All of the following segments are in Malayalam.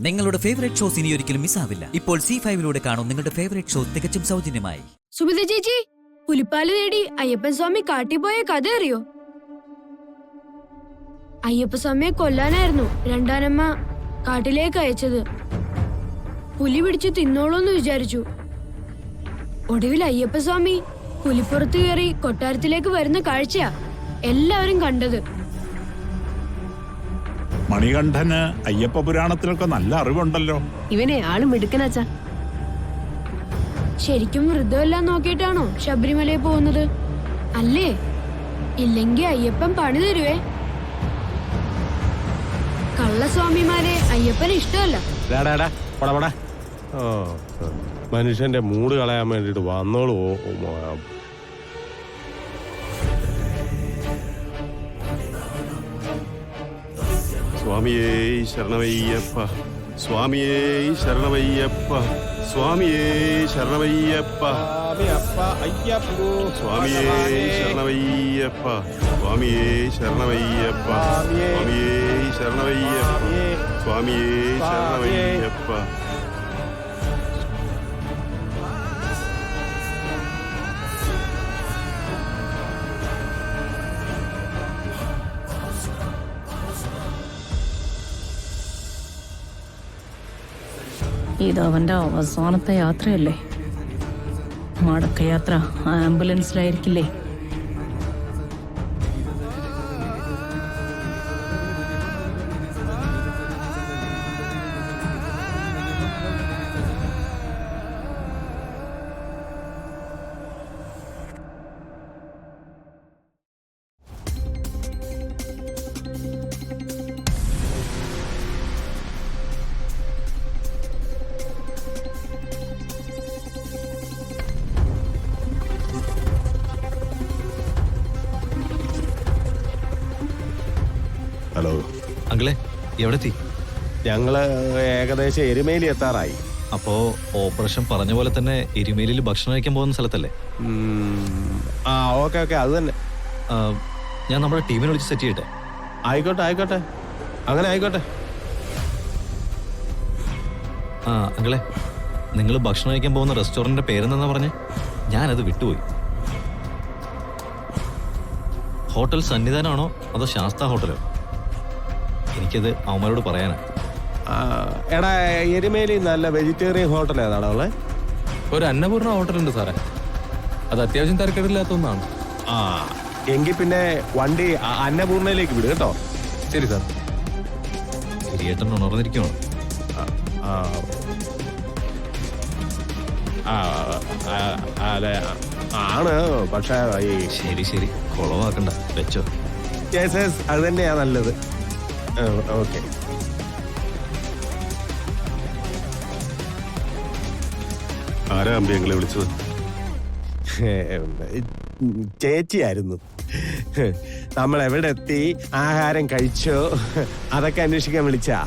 നിങ്ങളുടെ ഫേവറേറ്റ് ഷോസ് ഇനി ഒരിക്കലും മിസ്സാവില്ല. ഇപ്പോൾ C5 കാണും നിങ്ങളുടെ ഫേവറേറ്റ് ഷോ തികച്ചും സൗജന്യമായി. സുമിത ചേച്ചി, പുലിപ്പാല് തേടി അയ്യപ്പൻ സ്വാമി കാട്ടിപ്പോയ കഥ അറിയോ? അയ്യപ്പസ്വാമിയെ കൊല്ലാനായിരുന്നു രണ്ടാനമ്മ കാട്ടിലേക്ക് അയച്ചത്. പുലി പിടിച്ചു തിന്നോളൂന്ന് വിചാരിച്ചു. ഒടുവിൽ അയ്യപ്പസ്വാമി പുലിപ്പുറത്ത് കയറി കൊട്ടാരത്തിലേക്ക് വരുന്ന കാഴ്ചയാ എല്ലാവരും കണ്ടത്. മണികണ്ഠന് അയ്യപ്പ പുരാണത്തിലൊക്കെ നല്ല അറിവുണ്ടല്ലോ. ഇവനെ ആളും മിടുക്കനാച്ചാ. ശരിക്കും വൃദ്ധമെല്ലാം നോക്കിയിട്ടാണോ ശബരിമലയിൽ പോകുന്നത്? അല്ലേ? ഇല്ലെങ്കി അയ്യപ്പൻ പണി തരുവേ. കള്ളസ്വാമിമാരെ അയ്യപ്പന് ഇഷ്ടമല്ല. മനുഷ്യന്റെ മൂഡ് കളയാൻ വേണ്ടിട്ട് വന്നോളൂ. സ്വാമിയേ ശരണമയ്യപ്പ, സ്വാമിയേ ശരണമയ്യപ്പ, സ്വാമിയേ ശരണമയ്യപ്പ, സ്വാമിയേ ശരണമയ്യപ്പ, സ്വാമിയേ ശരണമയ്യപ്പ, സ്വാമിയേ ശരണമയ്യപ്പ, സ്വാമിയേ ശരണമയ്യപ്പ. ഇതവന്റെ അവസാനത്തെ യാത്രയല്ലേ? മടക്കയാത്ര ആംബുലൻസിലായിരിക്കില്ലേ? ഹലോ അങ്കിളെ, എവിടെത്തി? ഞങ്ങള് ഏകദേശം എരുമേലി എത്താറായി. അപ്പോ ഓപ്പറേഷൻ പറഞ്ഞ പോലെ തന്നെ എരുമേലിയിൽ ഭക്ഷണം കഴിക്കാൻ പോകുന്ന സ്ഥലത്തല്ലേ? ആ ഓക്കെ ഓക്കെ, അത് തന്നെ. ഞാൻ നമ്മുടെ ടീമിനെ വിളിച്ച് സെറ്റ് ചെയ്യട്ടെ? ആയിക്കോട്ടെ ആയിക്കോട്ടെ, അങ്ങനെ ആയിക്കോട്ടെ. അങ്കിളെ, നിങ്ങൾ ഭക്ഷണം കഴിക്കാൻ പോകുന്ന റെസ്റ്റോറന്റിന്റെ പേരെന്താ പറഞ്ഞേ? ഞാനത് വിട്ടുപോയി. ഹോട്ടൽ സന്നിധാനമാണോ അതോ ശാസ്ത ഹോട്ടലോ? എനിക്കത് അവന്മാരോട് പറയാനാ. എടാ, എരുമേലി നല്ല വെജിറ്റേറിയൻ ഹോട്ടൽ ഏതാണോ ഉള്ളത്? ഒരു അന്നപൂർണ്ണ ഹോട്ടലുണ്ട് സാറേ. അത് അത്യാവശ്യം തിരക്കേടില്ലാത്ത ഒന്നാണ്. ആ എങ്കിൽ പിന്നെ വണ്ടി അന്നപൂർണയിലേക്ക് വിടും കേട്ടോ. ശരി സാർ. ശരിയേട്ടൻ ഉണർന്നിരിക്കുവാണ്. അതെ ആണ്, പക്ഷേ ശരി ശരി, കുളവാക്കണ്ട, വെച്ചോ. അത് തന്നെയാ നല്ലത്. ഓക്കെ. ആരാ അമ്പിയങ്ങളെ വിളിച്ചത്? ചേച്ചിയായിരുന്നു. നമ്മൾ എവിടെ എത്തി, ആഹാരം കഴിച്ചോ, അതൊക്കെ അന്വേഷിക്കാൻ വിളിച്ചാ.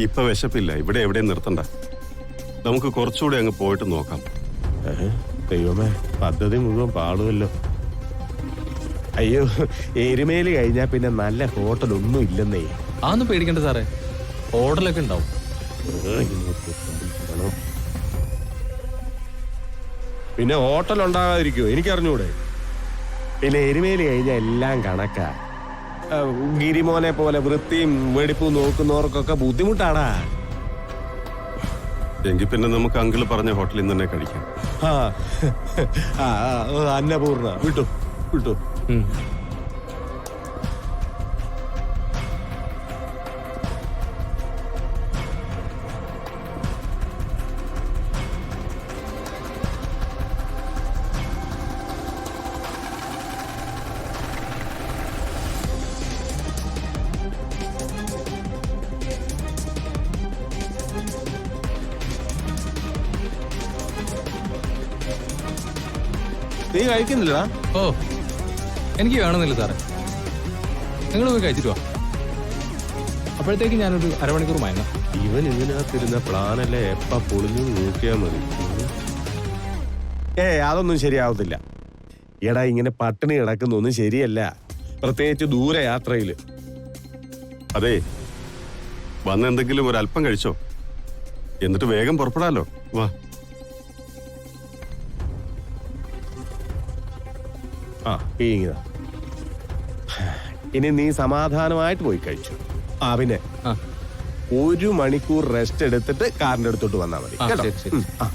ഇപ്പൊ വിശപ്പില്ല, ഇവിടെ എവിടെയും നിർത്തണ്ട. നമുക്ക് കുറച്ചുകൂടെ അങ്ങ് പോയിട്ട് നോക്കാം. ദൈവമേ, പദ്ധതി മുഴുവൻ പാടുമല്ലോ. അയ്യോ, എരുമേലി കഴിഞ്ഞാ പിന്നെ നല്ല ഹോട്ടലൊന്നും ഇല്ലെന്നേ. അതൊന്നും പേടിക്കണ്ട സാറേ, ഹോട്ടലൊക്കെ ഉണ്ടാവും. പിന്നെ ഹോട്ടൽ ഉണ്ടാകാതിരിക്കുമോ? എനിക്കറിഞ്ഞൂടെ. പിന്നെ എരുമേലി കഴിഞ്ഞാൽ എല്ലാം കണക്കാ. ഗിരിമോനെ പോലെ വൃത്തിയും വെടിപ്പും നോക്കുന്നവർക്കൊക്കെ ബുദ്ധിമുട്ടാടാ. എങ്കിൽ പിന്നെ നമുക്ക് അങ്കിള് പറഞ്ഞ ഹോട്ടലിൽ നിന്ന് തന്നെ കഴിക്കാം. അന്നപൂർണ വിട്ടു വിട്ടു. നീ കഴിക്കുന്നില്ലടാ? ഓ, എനിക്ക് വേണമെന്നില്ല സാറേ. നിങ്ങൾ പോയി കഴിച്ചിട്ട് വാ. അപ്പോഴത്തേക്ക് ഞാനൊരു അരമണിക്കൂർ മയങ്ങാം. ഇവൻ ഇതിനകത്തിരുന്ന പ്ലാനല്ലേ എപ്പ പൊളിഞ്ഞു നോക്കിയാൽ മതി. അതൊന്നും ശരിയാവത്തില്ല. എടാ, ഇങ്ങനെ പട്ടിണി കിടക്കുന്നൊന്നും ശരിയല്ല, പ്രത്യേകിച്ച് ദൂരയാത്രയില്. അതെ, വന്നെന്തെങ്കിലും ഒരല്പം കഴിച്ചോ? എന്നിട്ട് വേഗം പുറപ്പെടാലോ. വാ. ആ ഇങ്ങിതാ. ഇനി നീ സമാധാനമായിട്ട് പോയി കഴിച്ചു. ആ പിന്നെ ആ. 1 മണിക്കൂർ റെസ്റ്റ് എടുത്തിട്ട് കാറിന്റെ അടുത്തോട്ട് വന്നാൽ മതി ആ, കേട്ടോ? ശരി, ശരി. ആ.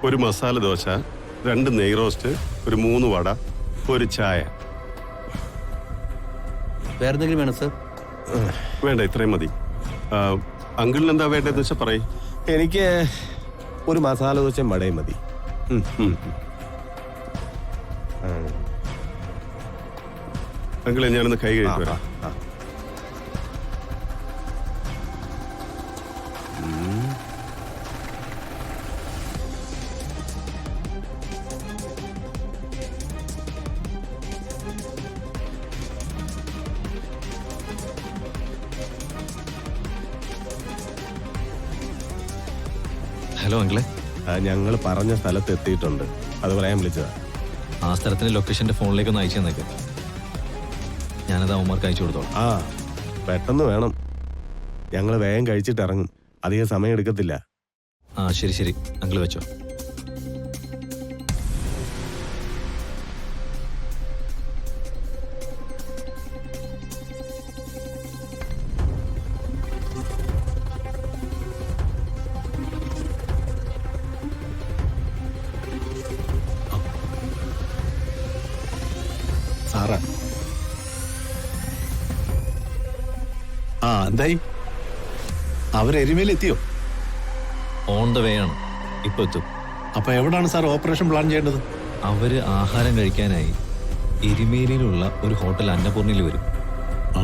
ഒരു മസാല ദോശ, 2 നെയ് റോസ്റ്റ്, ഒരു 3 വട, ഒരു ചായ. വേറെന്തെങ്കിലും വേണം സർ? വേണ്ട, ഇത്രയും മതി. അങ്കിളിന് എന്താ വേണ്ടതെന്ന് വെച്ചാൽ പറയ്. എനിക്ക് ഒരു മസാല ദോശയും വടയും മതി. അങ്കിളെ ഞാനൊന്ന് കൈ കഴിച്ചു വരാം. ഹലോ അങ്കിളെ. ഞങ്ങൾ പറഞ്ഞ സ്ഥലത്ത് എത്തിയിട്ടുണ്ട്. അത് പറയാൻ വിളിച്ചതാ. ആ സ്ഥലത്തിന്റെ ലൊക്കേഷന്റെ ഫോണിലേക്ക് ഒന്ന് അയച്ചു തന്നേക്ക്. ഞാനത് അവന്മാർക്ക് അയച്ചു കൊടുത്തോളാം. ആ പെട്ടെന്ന് വേണം. ഞങ്ങൾ വേഗം കഴിച്ചിട്ട് ഇറങ്ങും. അധികം സമയം എടുക്കത്തില്ല. ആ ശരി ശരി, അങ്കിൾ വെച്ചോ. സാറാ. ആ എന്തായി? അവരെരുമേലെത്തിയോ? ഓൺ ദ വേ ആണ്, ഇപ്പൊ എത്തും. അപ്പൊ എവിടാണ് സാർ ഓപ്പറേഷൻ പ്ലാൻ ചെയ്യേണ്ടത്? അവര് ആഹാരം കഴിക്കാനായി എരുമേലിയിലുള്ള ഒരു ഹോട്ടൽ അന്നപൂർണയിൽ വരും. ആ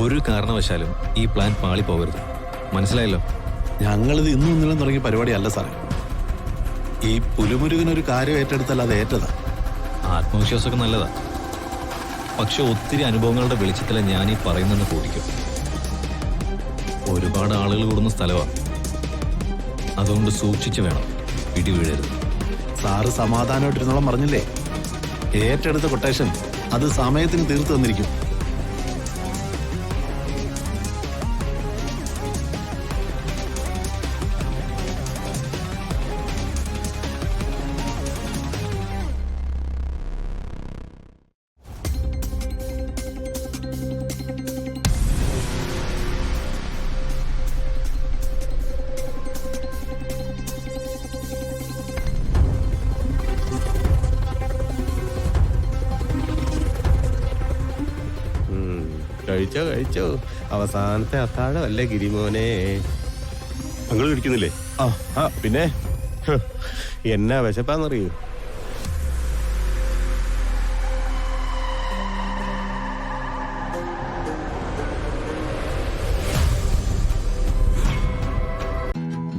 ഒരു കാരണവശാലും ഈ പ്ലാൻ പാളി പോകരുത്, മനസ്സിലായല്ലോ? ഞങ്ങളിത് ഇന്നും ഇന്നലെ തുടങ്ങിയ പരിപാടിയല്ല സാറേ. ഈ പുലിമുരുകനൊരു കാര്യം ഏറ്റെടുത്താൽ അത് ഏറ്റതാ. ആത്മവിശ്വാസമൊക്കെ നല്ലതാ, പക്ഷെ ഒത്തിരി അനുഭവങ്ങളുടെ വെളിച്ചത്തില ഞാൻ ഈ പറയുന്നെന്ന് കൂടിക്കും. ഒരുപാട് ആളുകൾ കൂടുന്ന സ്ഥലമാണ്, അതുകൊണ്ട് സൂക്ഷിച്ചു വേണം, പിടിവീഴരുത്. സാറ് സമാധാനമായിട്ടിരുന്നോളം പറഞ്ഞില്ലേ? ഏറ്റെടുത്ത കൊട്ടേഷൻ അത് സമയത്തിന് തീർത്തു തന്നിരിക്കും. കഴിച്ചോ കഴിച്ചോ. അവസാനത്തെ അത്താഴമല്ലേ ഗിരിമോനെ? അങ്കിൾ കഴിക്കുന്നില്ലേ? ആ പിന്നെ എന്നാ വിശപ്പാന്നറിയൂ.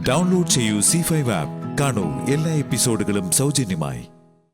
ഡൗൺലോഡ് ചെയ്യൂ C5 ആപ്പ്. കാണൂ എല്ലാ എപ്പിസോഡുകളും സൗജന്യമായി.